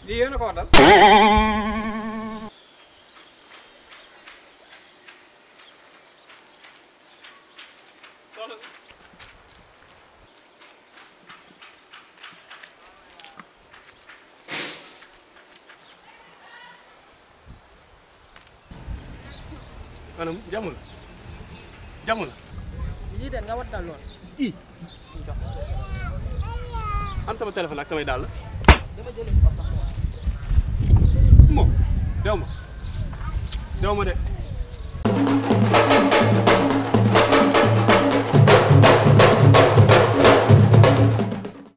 lii yéen a ko war dal. soxna si. maanaam jàmm la. lii de nga wattal lool. ii. am sama téléphone ak samay dàll. dama jëlee ko sax moom dew ma de.